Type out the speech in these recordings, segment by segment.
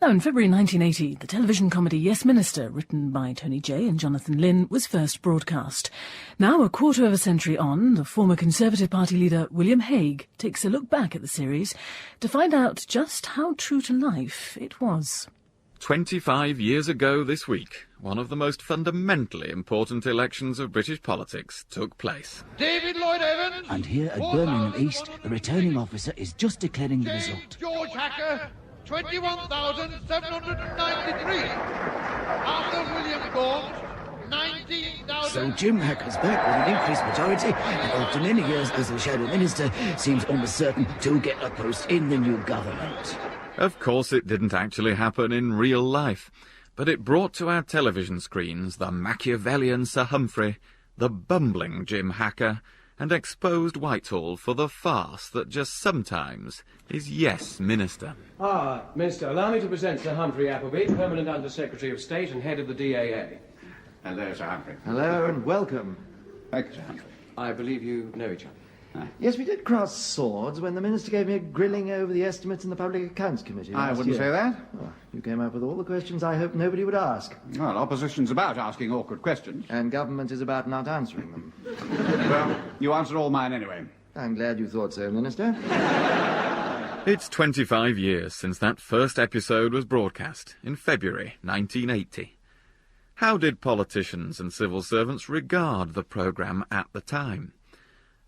Now, in February 1980, the television comedy Yes Minister, written by Tony Jay and Jonathan Lynn, was first broadcast. Now, a quarter of a century on, the former Conservative Party leader William Hague takes a look back at the series to find out just how true to life it was. 25 years ago this week, one of the most fundamentally important elections of British politics took place. David Lloyd Evans. And here at Birmingham East, the returning officer is just declaring the result. George Hacker, 21,793. Arthur William Gaunt, 19,000. So Jim Hacker's back with an increased majority, and after many years as a shadow minister, seems almost certain to get a post in the new government. Of course it didn't actually happen in real life, but it brought to our television screens the Machiavellian Sir Humphrey, the bumbling Jim Hacker, and exposed Whitehall for the farce that just sometimes is Yes Minister. Minister, allow me to present Sir Humphrey Appleby, Permanent Under Secretary of State and Head of the DAA. Hello, Sir Humphrey. Hello and welcome. Thank you, Sir Humphrey. I believe you know each other. Yes, we did cross swords when the Minister gave me a grilling over the estimates in the Public Accounts Committee I last wouldn't year. say that. Oh, you came up with all the questions I hoped nobody would ask. Well, opposition's about asking awkward questions. And government is about not answering them. Well, you answered all mine anyway. I'm glad you thought so, Minister. It's 25 years since that first episode was broadcast in February 1980. How did politicians and civil servants regard the programme at the time?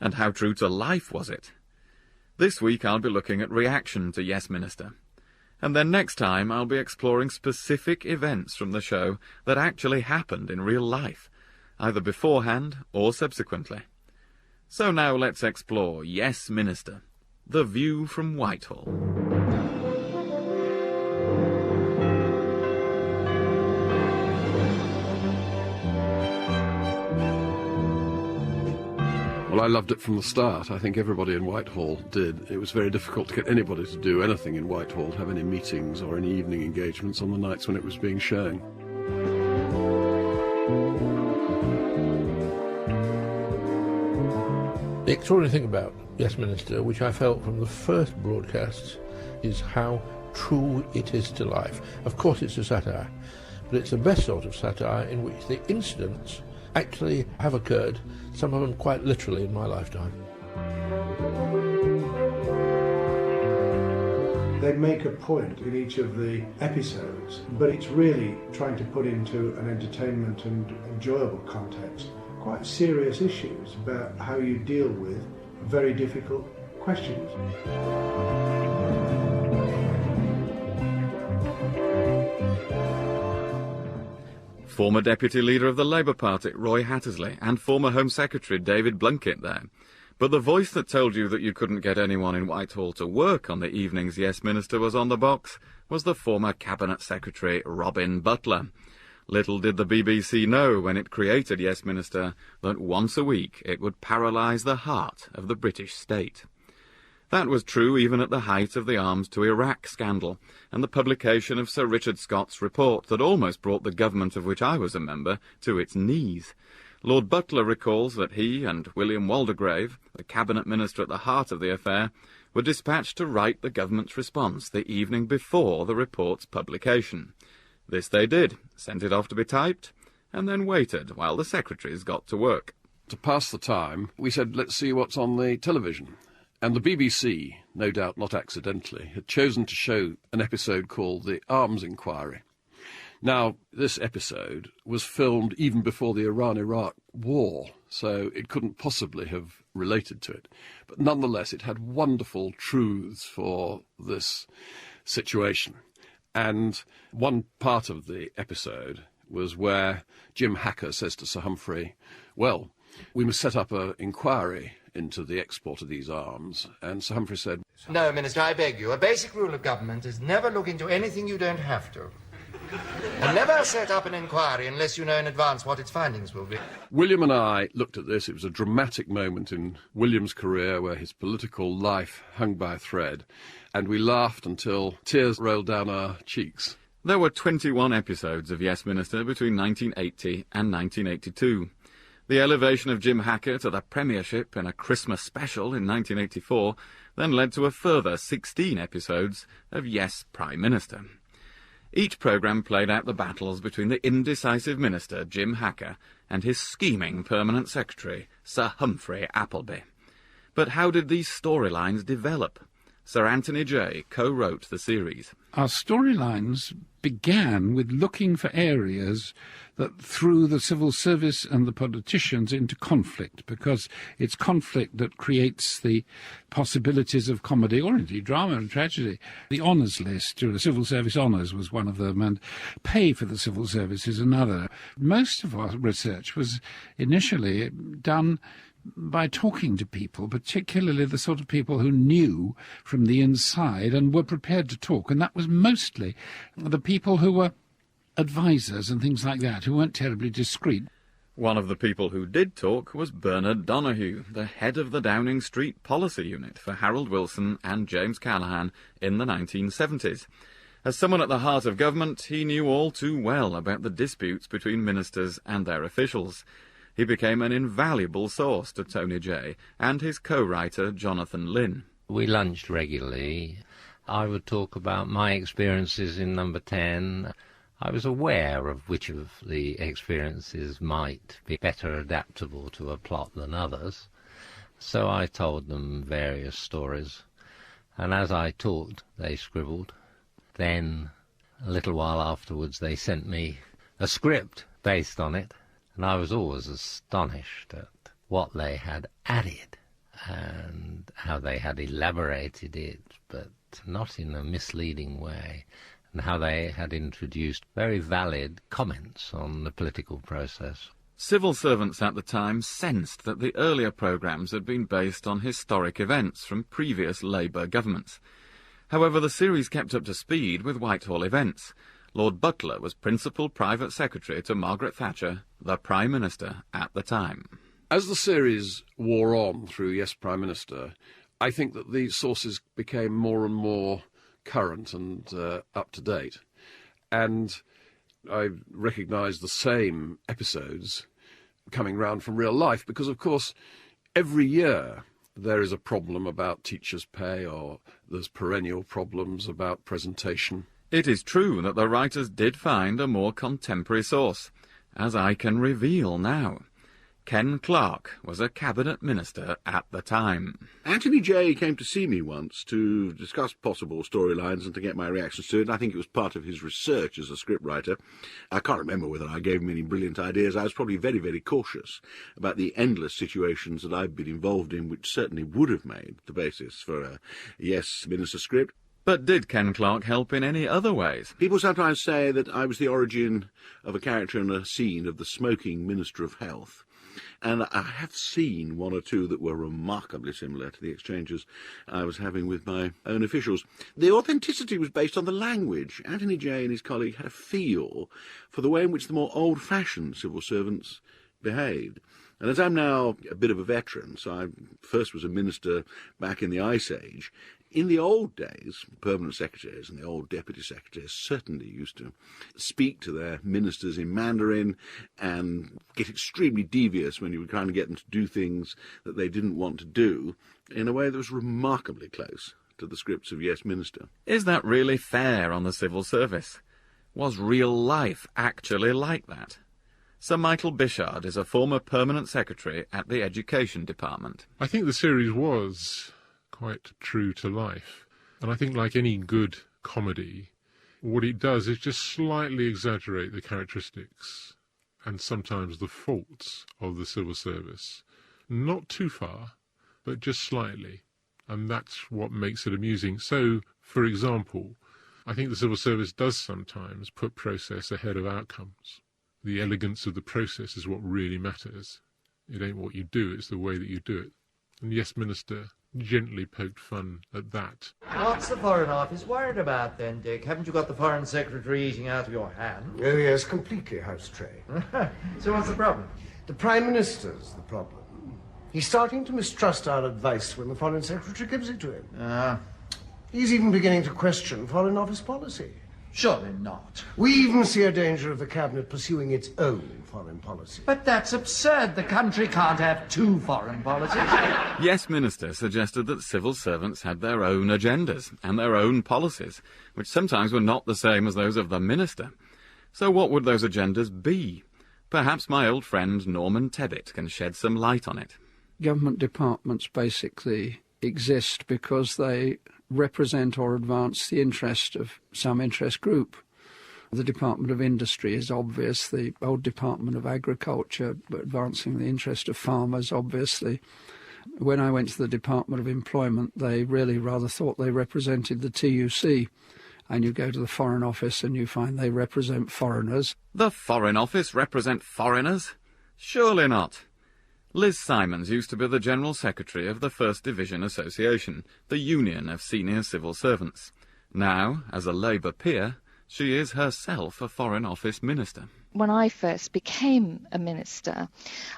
And how true to life was it? This week I'll be looking at reaction to Yes Minister. And then next time I'll be exploring specific events from the show that actually happened in real life, either beforehand or subsequently. So now let's explore Yes Minister, the view from Whitehall. Well, I loved it from the start. I think everybody in Whitehall did. It was very difficult to get anybody to do anything in Whitehall, have any meetings or any evening engagements on the nights when it was being shown. The extraordinary thing about Yes Minister, which I felt from the first broadcasts, is how true it is to life. Of course it's a satire, but it's the best sort of satire in which the incidents actually have occurred, some of them quite literally in my lifetime. They make a point in each of the episodes, but it's really trying to put into an entertainment and enjoyable context quite serious issues about how you deal with very difficult questions. Former Deputy Leader of the Labour Party, Roy Hattersley, and former Home Secretary David Blunkett there. But the voice that told you that you couldn't get anyone in Whitehall to work on the evenings Yes Minister was on the box was the former Cabinet Secretary Robin Butler. Little did the BBC know when it created Yes Minister that once a week it would paralyse the heart of the British state. That was true even at the height of the arms to Iraq scandal and the publication of Sir Richard Scott's report that almost brought the government of which I was a member to its knees. Lord Butler recalls that he and William Waldegrave, the cabinet minister at the heart of the affair, were dispatched to write the government's response the evening before the report's publication. This they did, sent it off to be typed, and then waited while the secretaries got to work. To pass the time, we said, let's see what's on the television. And the BBC, no doubt not accidentally, had chosen to show an episode called The Arms Inquiry. Now, this episode was filmed even before the Iran-Iraq war, so it couldn't possibly have related to it. But nonetheless, it had wonderful truths for this situation. And one part of the episode was where Jim Hacker says to Sir Humphrey, well, we must set up an inquiry into the export of these arms. And Sir Humphrey said, No, Minister, I beg you. A basic rule of government is never look into anything you don't have to. And never set up an inquiry unless you know in advance what its findings will be. William and I looked at this. It was a dramatic moment in William's career where his political life hung by a thread. And we laughed until tears rolled down our cheeks. There were 21 episodes of Yes Minister between 1980 and 1982. The elevation of Jim Hacker to the premiership in a Christmas special in 1984 then led to a further 16 episodes of Yes Prime Minister. Each programme played out the battles between the indecisive minister, Jim Hacker, and his scheming permanent secretary, Sir Humphrey Appleby. But how did these storylines develop? Sir Anthony Jay co-wrote the series. Our storylines began with looking for areas that threw the civil service and the politicians into conflict, because it's conflict that creates the possibilities of comedy, or indeed drama and tragedy. The honours list, the civil service honours was one of them, and pay for the civil service is another. Most of our research was initially done by talking to people, particularly the sort of people who knew from the inside and were prepared to talk, and that was mostly the people who were advisors and things like that, who weren't terribly discreet. One of the people who did talk was Bernard Donahue, the head of the Downing Street Policy Unit for Harold Wilson and James Callaghan in the 1970s. As someone at the heart of government, he knew all too well about the disputes between ministers and their officials. He became an invaluable source to Tony Jay and his co-writer Jonathan Lynn. We lunched regularly. I would talk about my experiences in Number 10. I was aware of which of the experiences might be better adaptable to a plot than others. So I told them various stories, and as I talked, they scribbled. Then, a little while afterwards, they sent me a script based on it. And I was always astonished at what they had added and how they had elaborated it, but not in a misleading way, and how they had introduced very valid comments on the political process. Civil servants at the time sensed that the earlier programmes had been based on historic events from previous Labour governments. However, the series kept up to speed with Whitehall events. Lord Butler was Principal Private Secretary to Margaret Thatcher, the Prime Minister at the time. As the series wore on through Yes, Prime Minister, I think that these sources became more and more current and up to date. And I recognised the same episodes coming round from real life, because, of course, every year there is a problem about teachers' pay, or there's perennial problems about presentation. It is true that the writers did find a more contemporary source, as I can reveal now. Ken Clarke was a cabinet minister at the time. Anthony Jay came to see me once to discuss possible storylines and to get my reactions to it. I think it was part of his research as a scriptwriter. I can't remember whether I gave him any brilliant ideas. I was probably very, very cautious about the endless situations that I've been involved in, which certainly would have made the basis for a Yes Minister script. But did Ken Clarke help in any other ways? People sometimes say that I was the origin of a character in a scene of the smoking Minister of Health. And I have seen one or two that were remarkably similar to the exchanges I was having with my own officials. The authenticity was based on the language. Anthony Jay and his colleague had a feel for the way in which the more old-fashioned civil servants behaved. And as I'm now a bit of a veteran, so I first was a minister back in the Ice Age, in the old days, permanent secretaries and the old deputy secretaries certainly used to speak to their ministers in Mandarin and get extremely devious when you were trying to get them to do things that they didn't want to do, in a way that was remarkably close to the scripts of Yes Minister. Is that really fair on the civil service? Was real life actually like that? Sir Michael Bishard is a former permanent secretary at the Education Department. I think the series was quite true to life. And I think, like any good comedy, what it does is just slightly exaggerate the characteristics and sometimes the faults of the civil service. Not too far, but just slightly. And that's what makes it amusing. So, for example, I think the civil service does sometimes put process ahead of outcomes. The elegance of the process is what really matters. It ain't what you do, it's the way that you do it. And Yes Minister gently poked fun at that. What's the Foreign Office worried about then, Dick? Haven't you got the Foreign Secretary eating out of your hand? Oh, yes, completely house tray. So what's the problem? The Prime Minister's the problem. He's starting to mistrust our advice when the Foreign Secretary gives it to him. He's even beginning to question Foreign Office policy. Surely not. We even see a danger of the Cabinet pursuing its own foreign policy. But that's absurd. The country can't have two foreign policies. Yes Minister suggested that civil servants had their own agendas and their own policies, which sometimes were not the same as those of the Minister. So what would those agendas be? Perhaps my old friend Norman Tebbit can shed some light on it. Government departments basically exist because they represent or advance the interest of some interest group. The Department of Industry is obvious, the old Department of Agriculture advancing the interest of farmers, obviously. When I went to the Department of Employment, they really rather thought they represented the TUC. And you go to the Foreign Office and you find they represent foreigners. The Foreign Office represent foreigners? Surely not. Liz Simons used to be the General Secretary of the 1st Division Association, the union of senior civil servants. Now, as a Labour peer, she is herself a Foreign Office minister. When I first became a minister,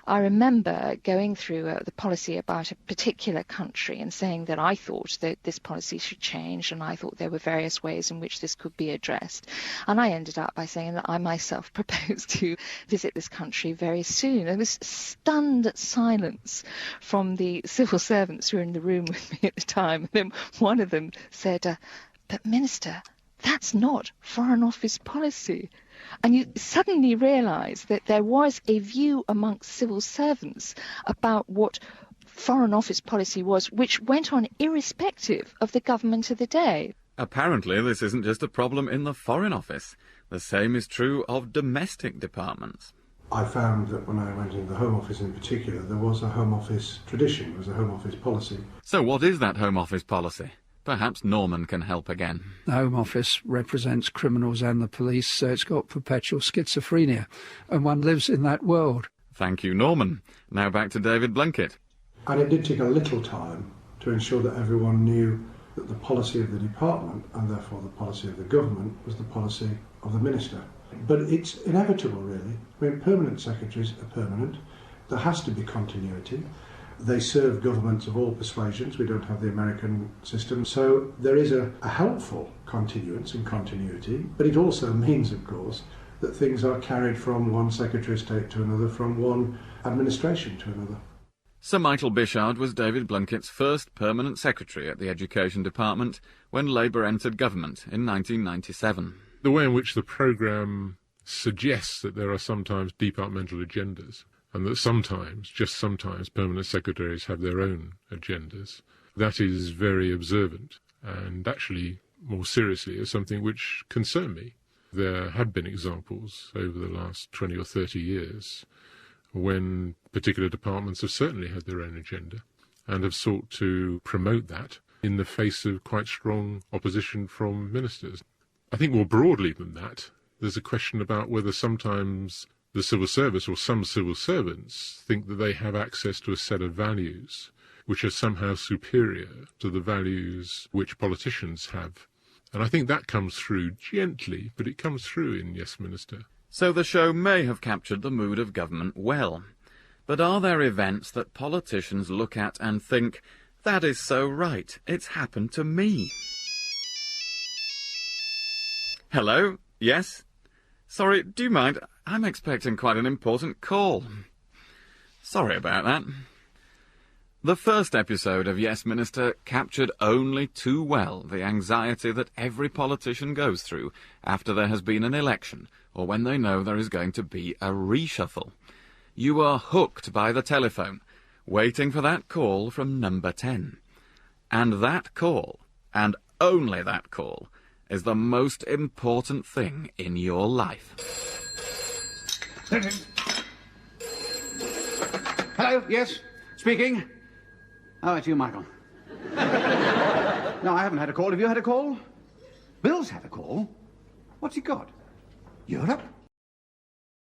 I remember going through the policy about a particular country and saying that I thought that this policy should change and I thought there were various ways in which this could be addressed. And I ended up by saying that I myself proposed to visit this country very soon. There was stunned silence from the civil servants who were in the room with me at the time. And then one of them said, "But Minister, that's not Foreign Office policy." And you suddenly realise that there was a view amongst civil servants about what Foreign Office policy was, which went on irrespective of the government of the day. Apparently this isn't just a problem in the Foreign Office. The same is true of domestic departments. I found that when I went into the Home Office in particular, there was a Home Office tradition, there was a Home Office policy. So what is that Home Office policy? Perhaps Norman can help again. The Home Office represents criminals and the police, so it's got perpetual schizophrenia, and one lives in that world. Thank you, Norman. Now back to David Blunkett. And it did take a little time to ensure that everyone knew that the policy of the department, and therefore the policy of the government, was the policy of the minister. But it's inevitable, really. I mean, permanent secretaries are permanent. There has to be continuity. They serve governments of all persuasions. We don't have the American system. So there is a helpful continuance and continuity, but it also means, of course, that things are carried from one Secretary of State to another, from one administration to another. Sir Michael Bishard was David Blunkett's first permanent secretary at the Education Department when Labour entered government in 1997. The way in which the programme suggests that there are sometimes departmental agendas, and that sometimes, just sometimes, permanent secretaries have their own agendas, that is very observant, and actually, more seriously, is something which concern me. There have been examples over the last 20 or 30 years when particular departments have certainly had their own agenda and have sought to promote that in the face of quite strong opposition from ministers. I think more broadly than that, there's a question about whether sometimes the civil service or some civil servants think that they have access to a set of values which are somehow superior to the values which politicians have. And I think that comes through gently, but it comes through in Yes Minister. So the show may have captured the mood of government well. But are there events that politicians look at and think, that is so right, it's happened to me? Hello? Yes? Sorry, do you mind? I'm expecting quite an important call. Sorry about that. The first episode of Yes Minister captured only too well the anxiety that every politician goes through after there has been an election or when they know there is going to be a reshuffle. You are hooked by the telephone, waiting for that call from number 10. And that call, and only that call, is the most important thing in your life. Hello, yes, speaking. Oh, it's you, Michael. No, I haven't had a call. Have you had a call? Bill's had a call. What's he got? Europe?